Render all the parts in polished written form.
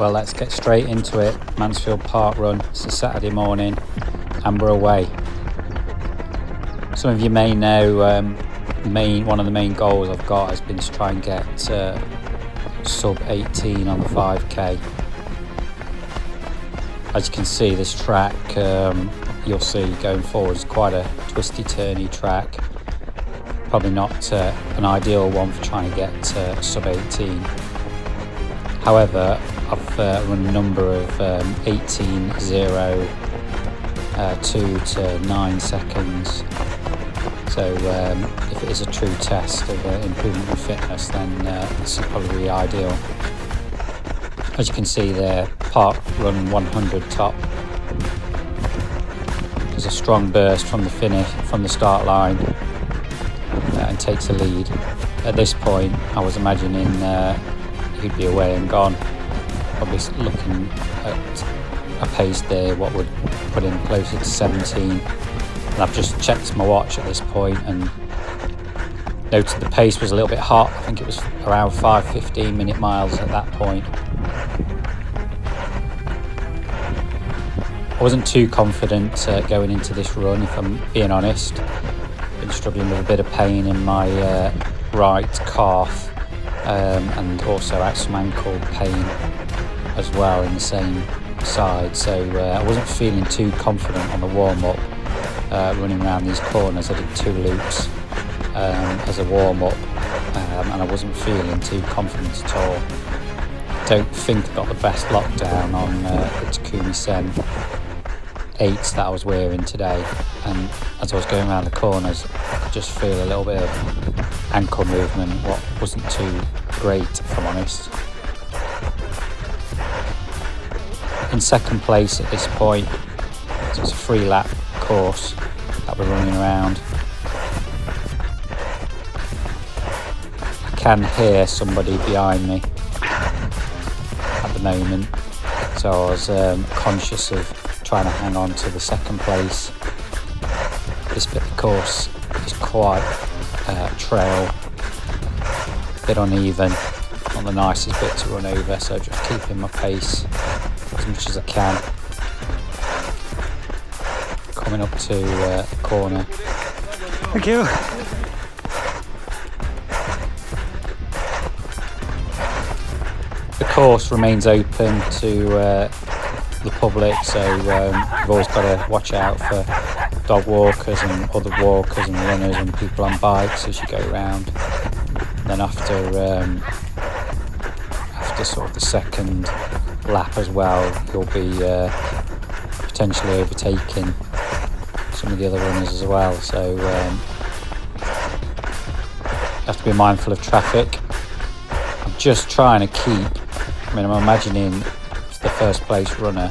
Well, let's get straight into it. Mansfield Parkrun. It's a Saturday morning and we're away. Some of you may know one of the main goals I've got has been to try and get sub 18 on the 5k. As you can see, this track you'll see going forward is quite a twisty turny track. Probably not an ideal one for trying to get sub 18. However, I've run a number of 18.0 2 to 9 seconds. So if it is a true test of improvement in fitness, then this is probably ideal. As you can see there, Parkrun 100 top. There's a strong burst from the start line and takes a lead. At this point, I was imagining he'd be away and gone. Probably looking at a pace there, what would put him closer to 17. And I've just checked my watch at this point and noted the pace was a little bit hot. I think it was around 5:15 minute miles at that point. I wasn't too confident going into this run, if I'm being honest. Been struggling with a bit of pain in my right calf and also had some ankle pain as well in the same side. So I wasn't feeling too confident on the warm-up running around these corners. I did 2 loops as a warm-up and I wasn't feeling too confident at all. Don't think I got the best lockdown on the Takumi Sen 8s that I was wearing today, and as I was going around the corners I could just feel a little bit of ankle movement, what wasn't too great if I'm honest. In second place at this point, so it's a 3-lap course that we're running around. I can hear somebody behind me at the moment, so I was conscious of trying to hang on to the second place. This bit of the course is quite trail, a bit uneven, not the nicest bit to run over, so just keeping my pace as much as I can. Coming up to the corner. Thank you. The course remains open to the public, so you've always got to watch out for dog walkers and other walkers and runners and people on bikes as you go around. And then after sort of the second lap as well, you'll be potentially overtaking some of the other runners as well, so you have to be mindful of traffic. I'm just trying to I'm imagining the first place runner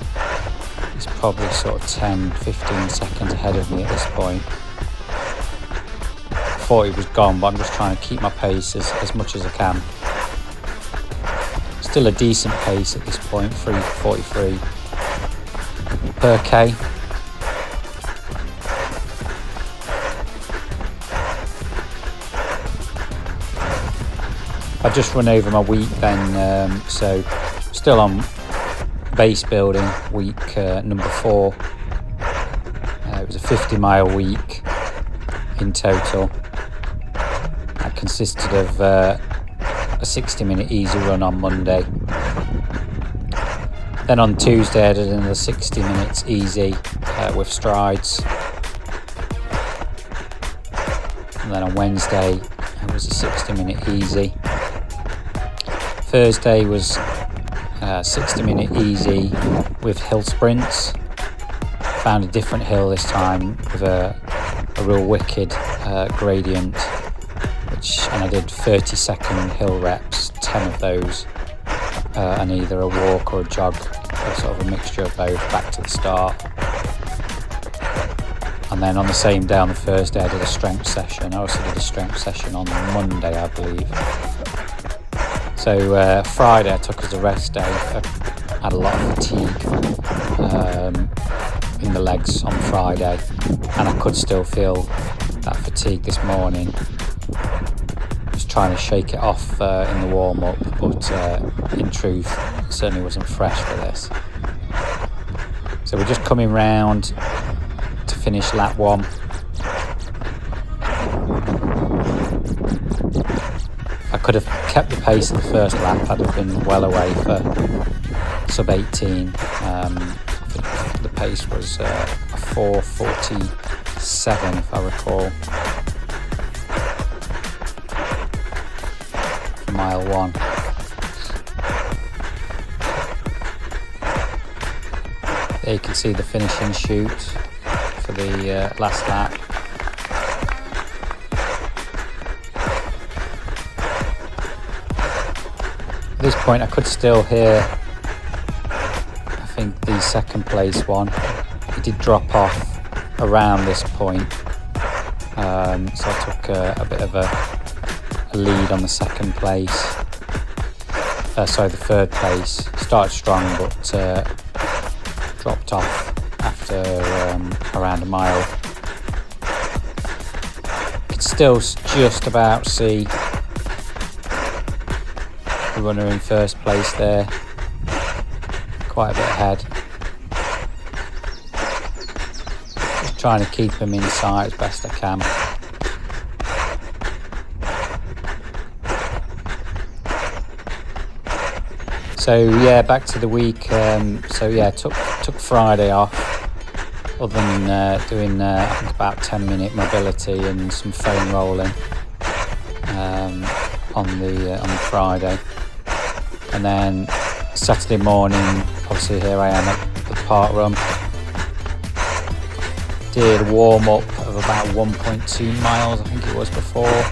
is probably sort of 10-15 seconds ahead of me at this point. I thought he was gone, but I'm just trying to keep my pace as much as I can. Still a decent pace at this point, 3:43 per k. I've just run over my week then, so still on base building week number 4. It was a 50-mile week in total. That consisted of a 60-minute easy run on Monday. Then on Tuesday I did another 60 minutes easy with strides. And then on Wednesday it was a 60-minute easy. Thursday was 60-minute easy with hill sprints. Found a different hill this time with a real wicked gradient, and I did 30-second hill reps, 10 of those, and either a walk or a jog, or sort of a mixture of both, back to the start. And then on the same day, on the Thursday, I did a strength session. I also did a strength session on Monday, I believe. So Friday I took as a rest day. I had a lot of fatigue in the legs on Friday, and I could still feel that fatigue this morning. trying to shake it off in the warm-up, but in truth it certainly wasn't fresh for this. So we're just coming round to finish lap 1. I could have kept the pace of the first lap, I'd have been well away for sub 18. The pace was a 4:47 if I recall, for mile 1. There you can see the finishing chute for the last lap. At this point I could still hear, I think, the second place one. It did drop off around this point, so I took a bit of a lead on the second place. Sorry, the third place. Started strong but dropped off after around a mile. Could still just about see the runner in first place there, quite a bit ahead. Just trying to keep him in sight as best I can. So yeah, back to the week. So yeah, took Friday off, other than doing I think about 10-minute mobility and some foam rolling on the Friday. And then Saturday morning, obviously here I am at the parkrun. Did a warm up of about 1.2 miles, I think it was before.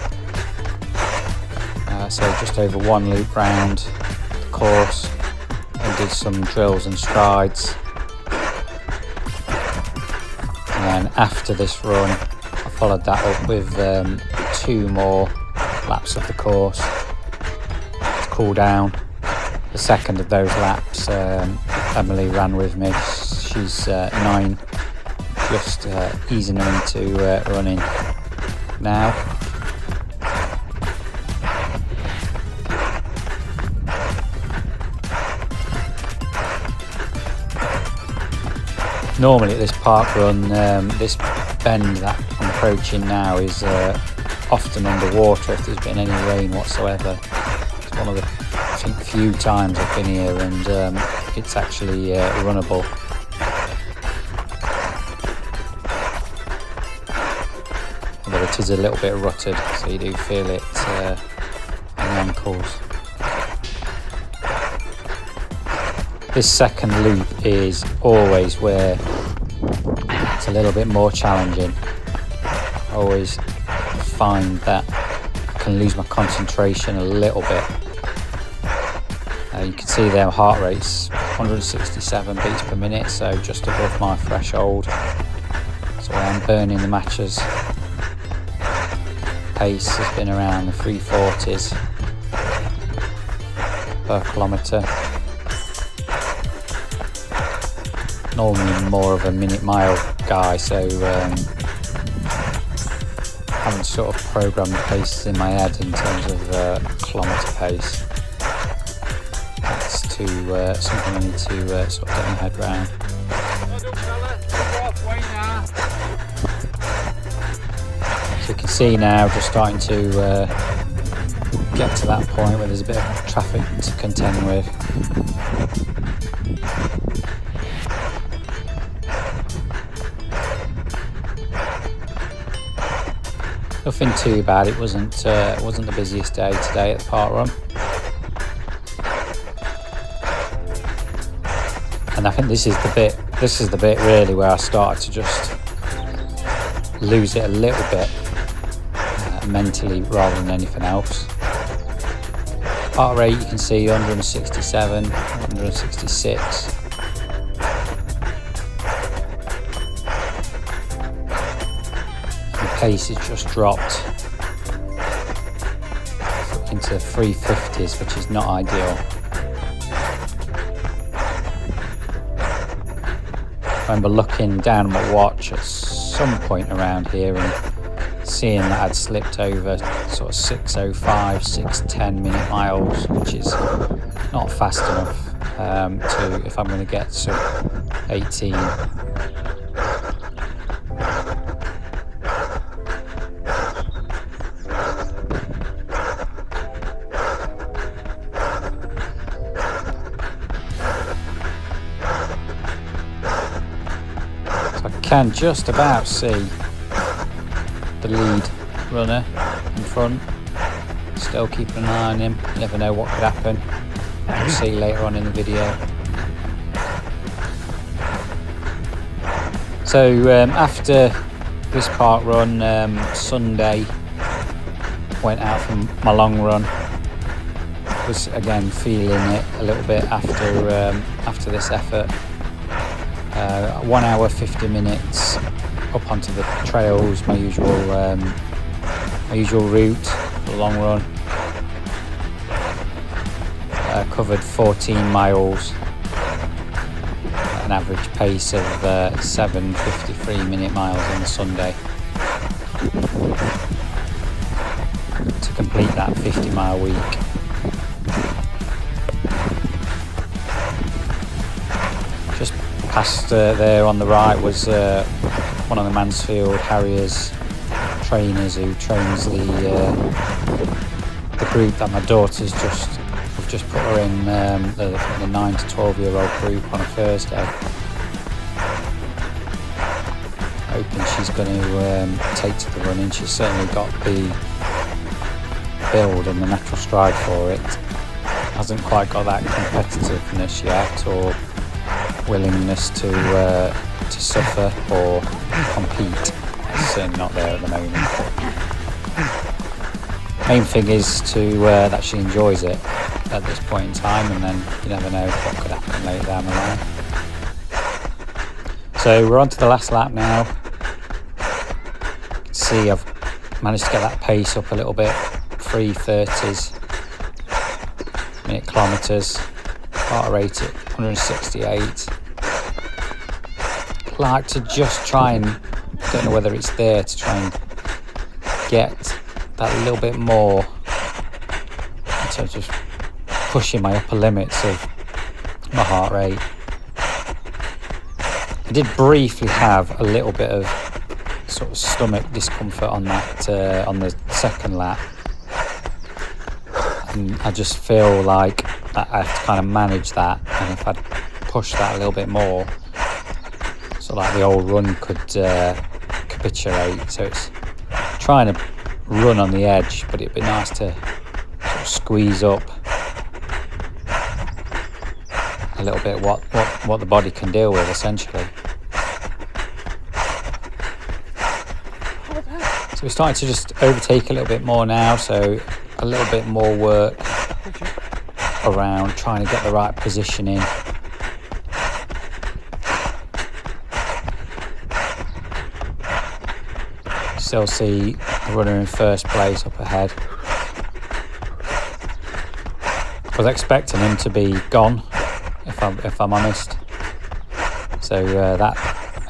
So just over 1 loop round the course, and did some drills and strides. And then after this run, I followed that up with 2 more laps of the course to cool down. The second of those laps, Emily ran with me. She's 9, just easing her into running now. Normally at this parkrun, this bend that I'm approaching now is often underwater if there's been any rain whatsoever. It's one of the few times I've been here, and it's actually runnable. Although it is a little bit rutted, so you do feel it in the ankles. This second loop is always where it's a little bit more challenging. I always find that I can lose my concentration a little bit. You can see their heart rate's 167 beats per minute, so just above my threshold. So I'm burning the matches. Pace has been around the 340s per kilometre. Normally more of a minute mile guy, so haven't sort of programmed the paces in my head in terms of kilometre pace. That's something I need to sort of get my head around. So you can see now, just starting to get to that point where there's a bit of traffic to contend with. Nothing too bad. It wasn't the busiest day today at the parkrun, and I think this is the bit really where I started to just lose it a little bit mentally rather than anything else. Heart rate, you can see 167, 166. Pace has just dropped into the 350s, which is not ideal. I remember looking down at my watch at some point around here and seeing that I'd slipped over sort of 6:05, 6:10 minute miles, which is not fast enough to if I'm going to get sub 18. Can just about see the lead runner in front. Still keeping an eye on him. You never know what could happen. We'll see later on in the video. So after this park run, Sunday, went out for my long run. Was again feeling it a little bit after this effort. 1 hour 50 minutes up onto the trails, my usual route for the long run. Covered 14 miles at an average pace of 7:53 minute miles on Sunday to complete that 50-mile week. Just past there on the right was one of the Mansfield Harriers trainers who trains the group that my daughter's we've just put her in, the 9 to 12-year-old group on a Thursday. Hoping she's going to take to the running. She's certainly got the build and the natural stride for it. Hasn't quite got that competitiveness yet or willingness to suffer or compete. It's certainly not there at the moment. Main thing is to that she enjoys it at this point in time, and then you never know what could happen later down the line. So we're on to the last lap now. See, I've managed to get that pace up a little bit. 3:30s minute kilometres, heart rate at 168. Like to just try and, don't know whether it's there, to try and get that little bit more in terms of pushing my upper limits of my heart rate. I did briefly have a little bit of sort of stomach discomfort on that on the second lap, and I just feel like I have to kind of manage that, and if I'd push that a little bit more, so like the old run could capitulate. So it's trying to run on the edge, but it'd be nice to sort of squeeze up a little bit what the body can deal with, essentially. So we're starting to just overtake a little bit more now, so a little bit more work around trying to get the right positioning. Still see the runner in first place up ahead. I was expecting him to be gone, if I'm honest. So that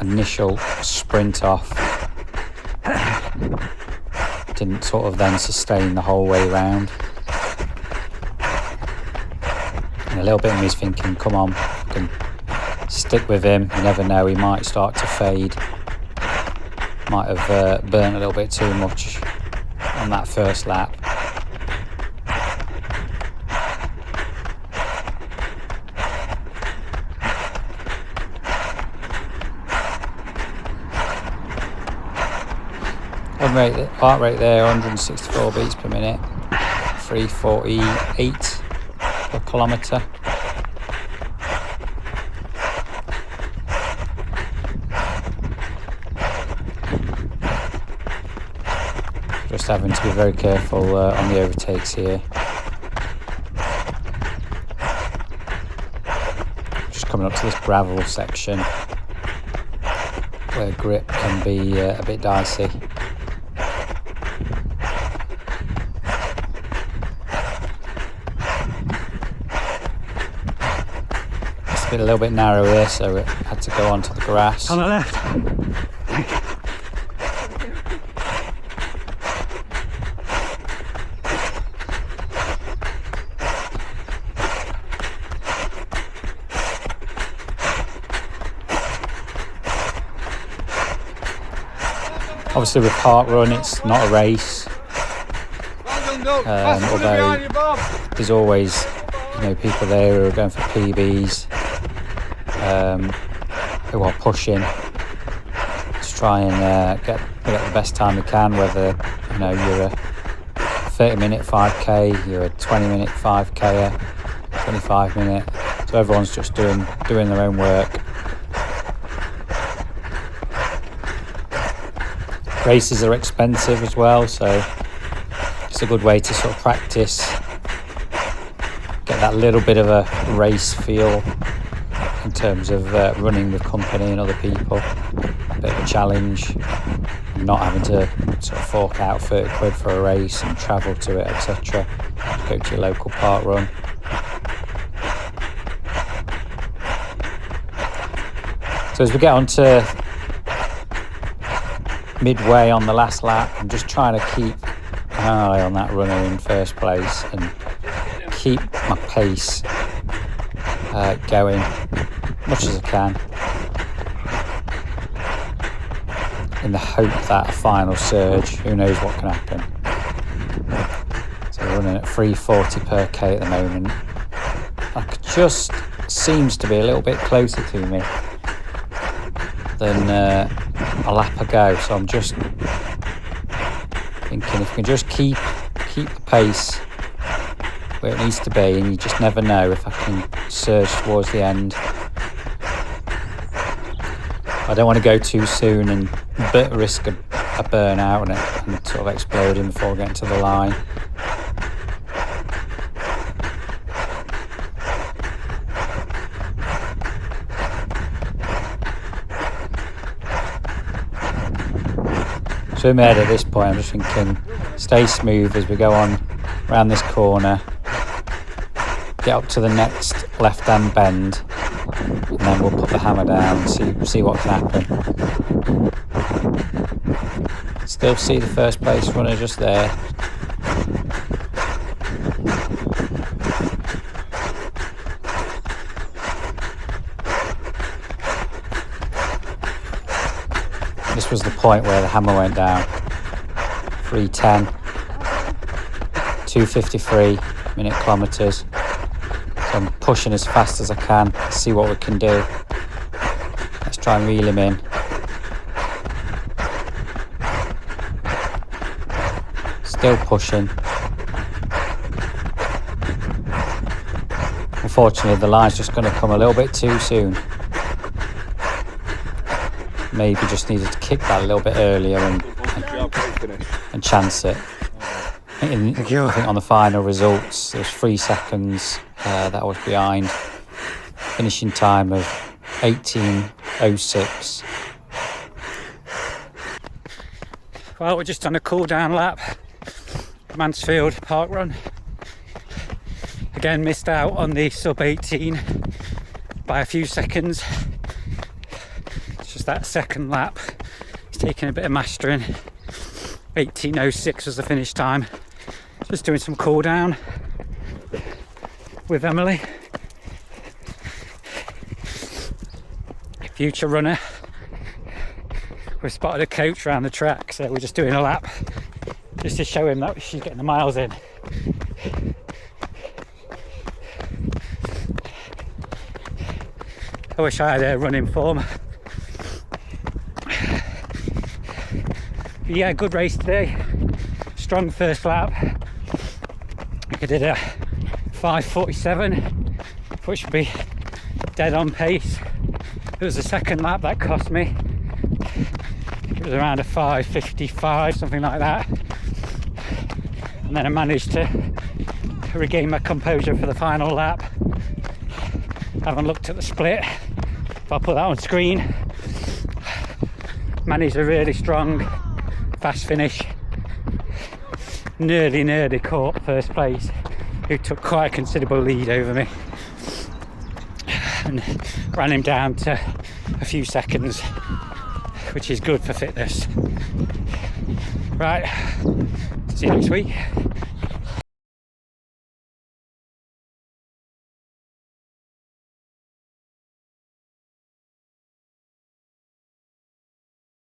initial sprint off didn't sort of then sustain the whole way round. And a little bit of me is thinking, come on, I can stick with him. You never know, he might start to fade. Might have burnt a little bit too much on that first lap. Heart rate there, 164 beats per minute, 348 per kilometre. Just having to be very careful on the overtakes here. Just coming up to this gravel section where grip can be a bit dicey. It's been a little bit narrow here, so it had to go onto the grass. On the left. Obviously with parkrun it's not a race, although there's always, you know, people there who are going for PBs, who are pushing to try and get the best time you can, whether, you know, you're a 30-minute 5k, you're a 20-minute 5k, 25-minute, so everyone's just doing their own work. Races are expensive as well, so it's a good way to sort of practice, get that little bit of a race feel in terms of running with company and other people, a bit of a challenge, not having to sort of fork out 30 quid for a race and travel to it, etc. Go to your local park run. So as we get on to midway on the last lap, I'm just trying to keep an eye on that runner in first place and keep my pace going much as I can, in the hope that a final surge, who knows what can happen. So we're running at 340 per k at the moment. That just seems to be a little bit closer to me than a lap ago, so I'm just thinking if we can just keep the pace where it needs to be, and you just never know if I can surge towards the end. I don't want to go too soon and risk a burnout and sort of exploding before getting to the line. So in my head at this point, I'm just thinking, stay smooth as we go on around this corner, get up to the next left-hand bend, and then we'll put the hammer down and see what can happen. Still see the first place runner just there. This was the point where the hammer went down. 3:10, 2:53 minute kilometres. So I'm pushing as fast as I can, see what we can do. Let's try and reel him in. Still pushing. Unfortunately, the line's just going to come a little bit too soon. Maybe just needed to kick that a little bit earlier and chance it. I think on the final results, there was 3 seconds that I was behind. Finishing time of 18:06. Well, we're just on a cool down lap. Mansfield Parkrun. Again, missed out on the sub 18 by a few seconds. It's just that second lap. It's taking a bit of mastering. 18:06 was the finish time. Just doing some cool down with Emily, future runner. We've spotted a coach around the track, so we're just doing a lap just to show him that she's getting the miles in. I wish I had a running form. But yeah, good race today. Strong first lap. I did a 5:47, which would be dead on pace. It was the second lap that cost me. It was around a 5:55, something like that. And then I managed to regain my composure for the final lap. Haven't looked at the split, but I'll put that on screen. Managed a really strong, fast finish. Nearly caught first place, who took quite a considerable lead over me. And ran him down to a few seconds, which is good for fitness. Right, see you next week.